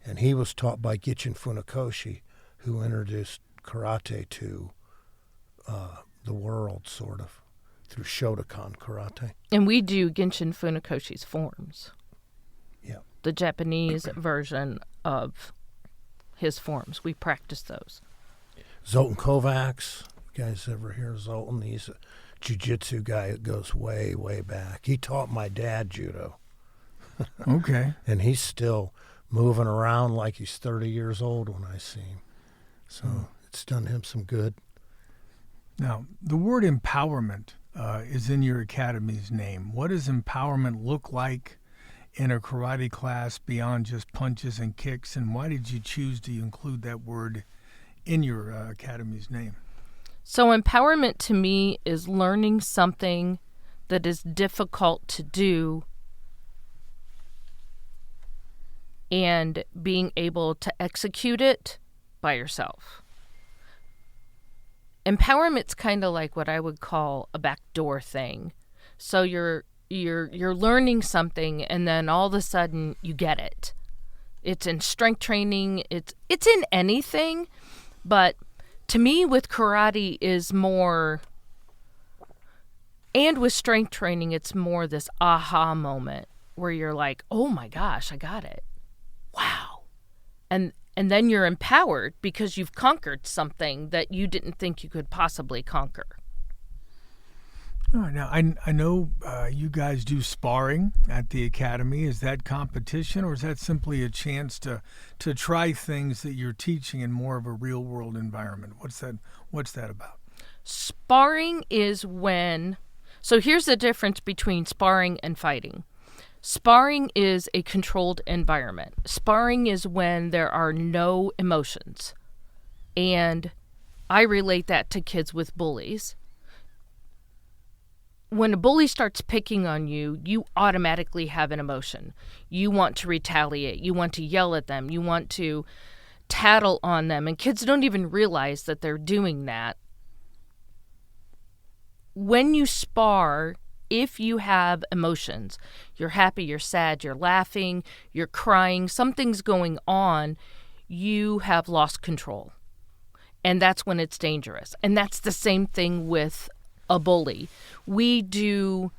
Speaker 5: And he was taught by Gichin Funakoshi, who introduced karate to the world, sort of, through Shotokan karate.
Speaker 4: And we do Genshin Funakoshi's forms.
Speaker 5: Yeah.
Speaker 4: The Japanese version of his forms. We practice those.
Speaker 5: Zoltan Kovacs. You guys ever hear of Zoltan? He's a jiu-jitsu guy that goes way, way back. He taught my dad judo.
Speaker 1: Okay.
Speaker 5: And he's still moving around like he's 30 years old when I see him. So it's done him some good.
Speaker 1: Now, the word empowerment is in your academy's name. What does empowerment look like in a karate class beyond just punches and kicks, and why did you choose to include that word in your academy's name?
Speaker 4: So empowerment to me is learning something that is difficult to do and being able to execute it by yourself. Empowerment's kind of like what I would call a backdoor thing. So you're learning something and then all of a sudden you get it. It's in strength training, it's in anything, but to me with karate is more, and with strength training it's more this aha moment where you're like, "Oh my gosh, I got it. Wow." And then you're empowered because you've conquered something that you didn't think you could possibly conquer.
Speaker 1: All right, now, I know you guys do sparring at the academy. Is that competition, or is that simply a chance to try things that you're teaching in more of a real-world environment? What's that about?
Speaker 4: Sparring is when... So here's the difference between sparring and fighting. Sparring is a controlled environment. Sparring is when there are no emotions. And I relate that to kids with bullies. When a bully starts picking on you, you automatically have an emotion. You want to retaliate. You want to yell at them. You want to tattle on them. And kids don't even realize that they're doing that. When you spar, if you have emotions, you're happy, you're sad, you're laughing, you're crying, something's going on, you have lost control. And that's when it's dangerous. And that's the same thing with a bully. We do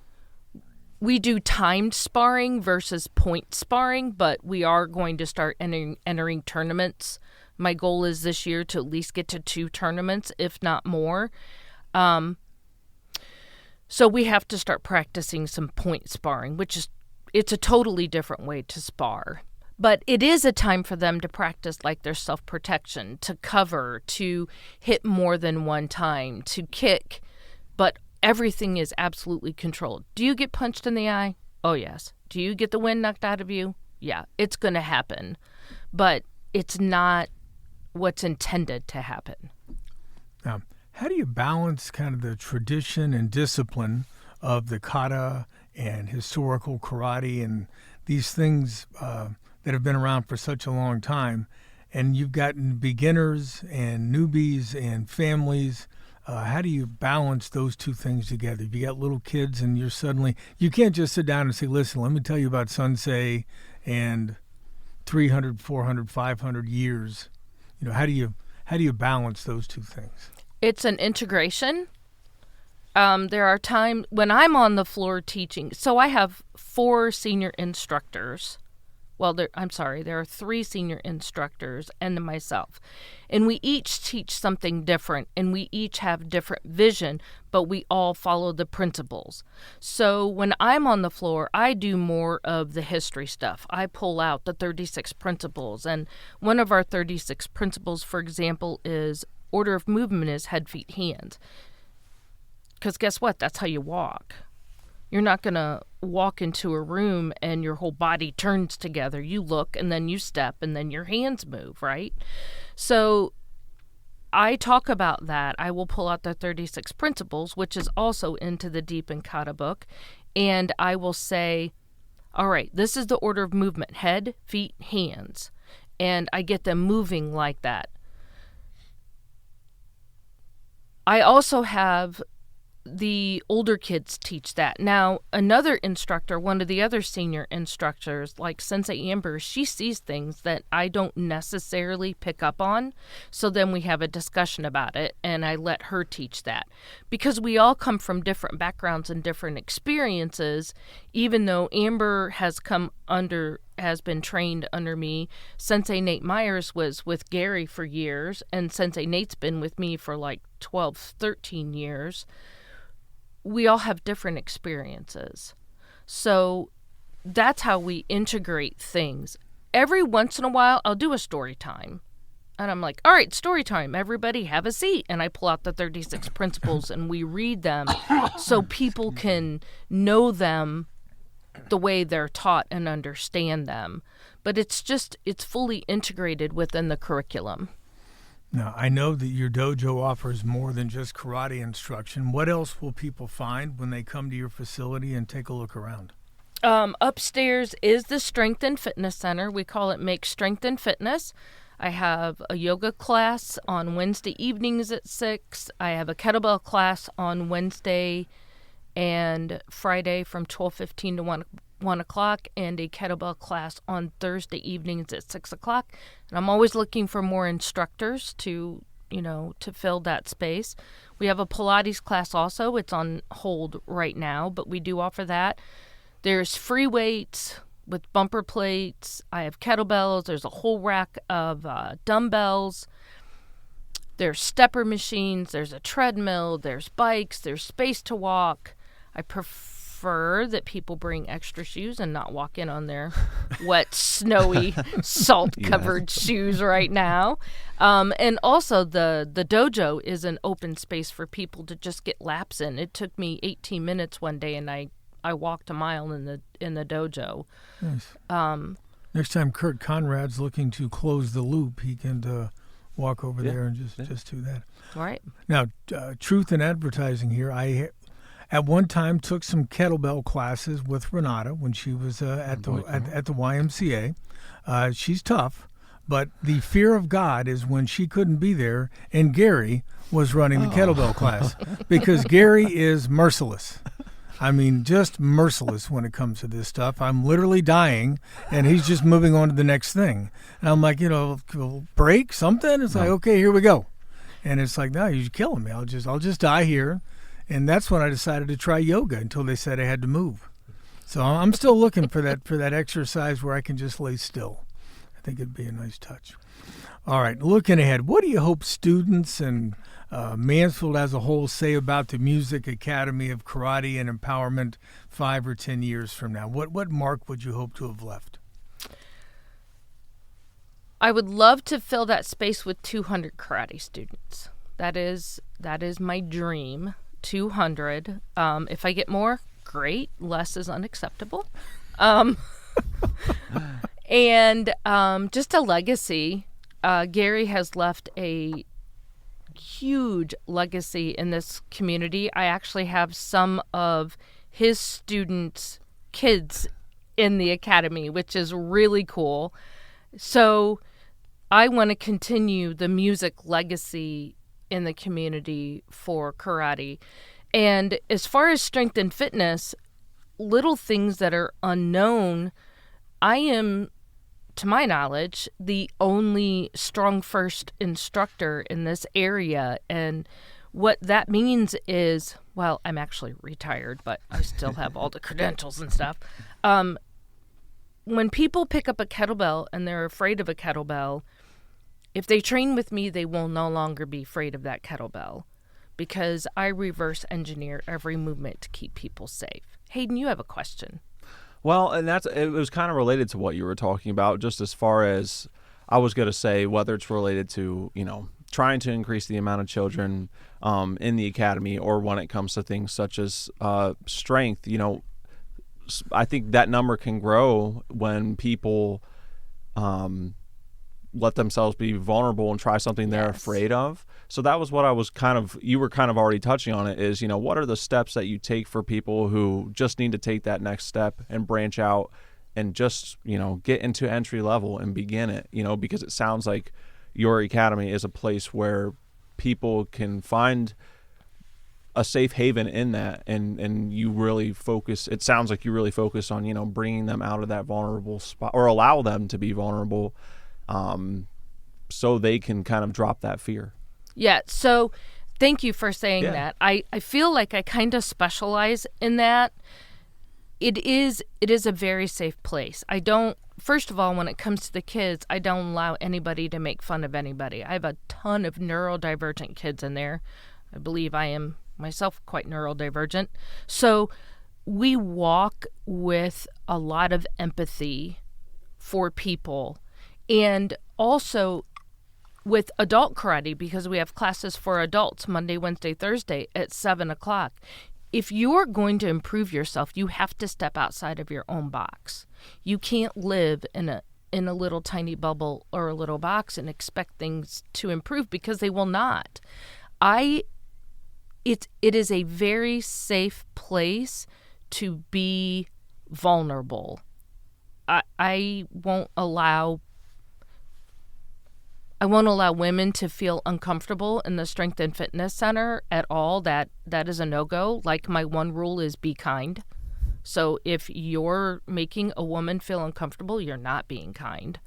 Speaker 4: timed sparring versus point sparring, but we are going to start entering tournaments. My goal is this year to at least get to 2 tournaments, if not more. So we have to start practicing some point sparring, it's a totally different way to spar. But it is a time for them to practice like their self-protection, to cover, to hit more than one time, to kick. But everything is absolutely controlled. Do you get punched in the eye? Oh, yes. Do you get the wind knocked out of you? Yeah, it's going to happen. But it's not what's intended to happen.
Speaker 1: How do you balance kind of the tradition and discipline of the kata and historical karate and these things that have been around for such a long time, and you've gotten beginners and newbies and families? How do you balance those two things together? If you got little kids and you can't just sit down and say, listen, let me tell you about Sensei and 300, 400, 500 years. How do you balance those two things?
Speaker 4: It's an integration. There are times when I'm on the floor teaching. So I have 4 senior instructors. Well, there are 3 senior instructors and myself. And we each teach something different, and we each have different vision, but we all follow the principles. So when I'm on the floor, I do more of the history stuff. I pull out the 36 principles. And one of our 36 principles, for example, is order of movement is head, feet, hands. Because guess what? That's how you walk. You're not going to walk into a room and your whole body turns together. You look, and then you step, and then your hands move, right? So I talk about that. I will pull out the 36 principles, which is also into the Deep and Kata book, and I will say, all right, this is the order of movement, head, feet, hands. And I get them moving like that. I also have the older kids teach that. Now, another instructor, one of the other senior instructors, like Sensei Amber, she sees things that I don't necessarily pick up on. So then we have a discussion about it, and I let her teach that. Because we all come from different backgrounds and different experiences, even though Amber has been trained under me. Sensei Nate Myers was with Gary for years, and Sensei Nate's been with me for like 12, 13 years. We all have different experiences. So that's how we integrate things. Every once in a while, I'll do a story time. And I'm like, all right, story time. Everybody have a seat. And I pull out the 36 principles and we read them so people can know them the way they're taught and understand them. But it's fully integrated within the curriculum.
Speaker 1: Now, I know that your dojo offers more than just karate instruction. What else will people find when they come to your facility and take a look around?
Speaker 4: Upstairs is the Strength and Fitness Center. We call it Make Strength and Fitness. I have a yoga class on Wednesday evenings at 6. I have a kettlebell class on Wednesday and Friday from 12:15 to 1 o'clock, and a kettlebell class on Thursday evenings at 6 o'clock. And I'm always looking for more instructors to fill that space. We have a Pilates class also. It's on hold right now, but we do offer that. There's free weights with bumper plates. I have kettlebells. There's a whole rack of dumbbells. There's stepper machines. There's a treadmill. There's bikes. There's space to walk. I prefer that people bring extra shoes and not walk in on their wet, snowy, salt-covered shoes right now. And also the dojo is an open space for people to just get laps in. It took me 18 minutes one day, and I walked a mile in the dojo.
Speaker 1: Nice. Next time Kurt Conrad's looking to close the loop, he can walk over there and just do that.
Speaker 4: All right.
Speaker 1: Now, truth in advertising here. I at one time took some kettlebell classes with Renata when she was at the YMCA. She's tough, but the fear of God is when she couldn't be there and Gary was running the kettlebell class, because Gary is merciless. I mean, just merciless when it comes to this stuff. I'm literally dying, and he's just moving on to the next thing. And I'm like, break something. It's like, okay, here we go. And it's like, no, you're killing me. I'll just die here. And that's when I decided to try yoga until they said I had to move. So I'm still looking for that exercise where I can just lay still. I think it'd be a nice touch. All right, looking ahead, what do you hope students and Mansfield as a whole say about the Music Academy of Karate and Empowerment 5 or 10 years from now? What mark would you hope to have left?
Speaker 4: I would love to fill that space with 200 karate students. That is my dream, 200. If I get more, great. Less is unacceptable. And just a legacy. Gary has left a huge legacy in this community. I actually have some of his students' kids in the academy, which is really cool. So I want to continue the music legacy in the community for karate. And as far as strength and fitness, little things that are unknown, I am, to my knowledge, the only Strong First instructor in this area. And what that means is, well, I'm actually retired, but I still have all the credentials and stuff. When people pick up a kettlebell and they're afraid of a kettlebell, if they train with me, they will no longer be afraid of that kettlebell because I reverse engineer every movement to keep people safe. Hayden, you have a question.
Speaker 3: Well, and it was kind of related to what you were talking about, just as far as I was going to say, whether it's related to, trying to increase the amount of children in the academy or when it comes to things such as strength, I think that number can grow when people let themselves be vulnerable and try something they're afraid of. So that was what I was you were kind of already touching on it is, what are the steps that you take for people who just need to take that next step and branch out and just, get into entry level and begin it, because it sounds like your academy is a place where people can find a safe haven in that. And you really focus, it sounds like you really focus on, bringing them out of that vulnerable spot or allow them to be vulnerable so they can kind of drop that fear. Yeah.
Speaker 4: So thank you for saying that. I feel like I kind of specialize in that. It is a very safe place. First of all, when it comes to the kids, I don't allow anybody to make fun of anybody. I have a ton of neurodivergent kids in there. I believe I am myself quite neurodivergent. So we walk with a lot of empathy for people. And also with adult karate, because we have classes for adults Monday, Wednesday, Thursday at 7:00. If you're going to improve yourself, you have to step outside of your own box. You can't live in a little tiny bubble or a little box and expect things to improve because they will not. It is a very safe place to be vulnerable. I won't allow women to feel uncomfortable in the Strength and Fitness Center at all. That is a no-go. Like my one rule is be kind. So if you're making a woman feel uncomfortable, you're not being kind.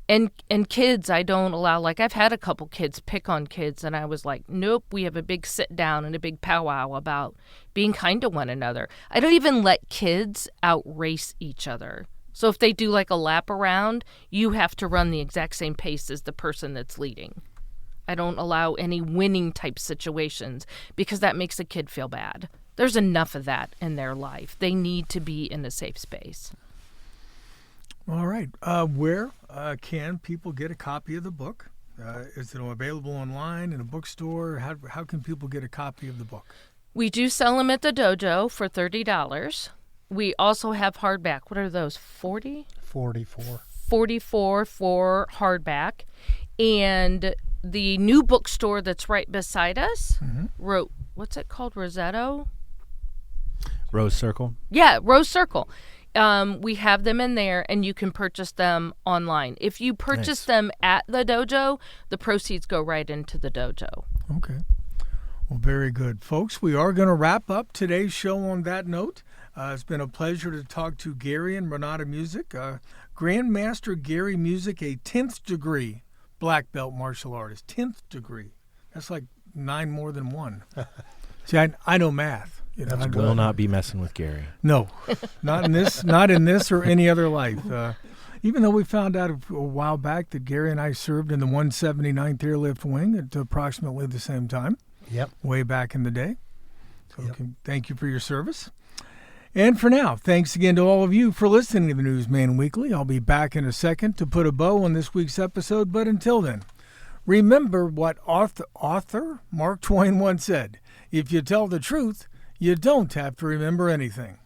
Speaker 4: And kids, I don't allow, like I've had a couple kids pick on kids and I was like, nope, we have a big sit down and a big powwow about being kind to one another. I don't even let kids outrace each other. So if they do like a lap around, you have to run the exact same pace as the person that's leading. I don't allow any winning type situations because that makes a kid feel bad. There's enough of that in their life. They need to be in a safe space.
Speaker 1: All right. Where can people get a copy of the book? Is it available online in a bookstore? How can people get a copy of the book?
Speaker 4: We do sell them at the dojo for $30. We also have hardback. What are those, 40?
Speaker 5: 44.
Speaker 4: 44 for hardback. And the new bookstore that's right beside us, what's it called, Rosetto?
Speaker 2: Rose Circle?
Speaker 4: Yeah, Rose Circle. We have them in there, and you can purchase them online. If you purchase them at the dojo, the proceeds go right into the dojo.
Speaker 1: Okay. Well, very good. Folks, we are going to wrap up today's show on that note. It's been a pleasure to talk to Gary and Reneta Music. Grandmaster Gary Music, a 10th degree black belt martial artist. 10th degree. That's like 9 more than 1. See, I know math.
Speaker 2: I will not be messing with Gary.
Speaker 1: No, not in this or any other life. Even though we found out a while back that Gary and I served in the 179th Airlift Wing at approximately the same time.
Speaker 5: Yep.
Speaker 1: Way back in the day. So thank you for your service. And for now, thanks again to all of you for listening to the Newsman Weekly. I'll be back in a second to put a bow on this week's episode, but until then, remember what author Mark Twain once said, if you tell the truth, you don't have to remember anything.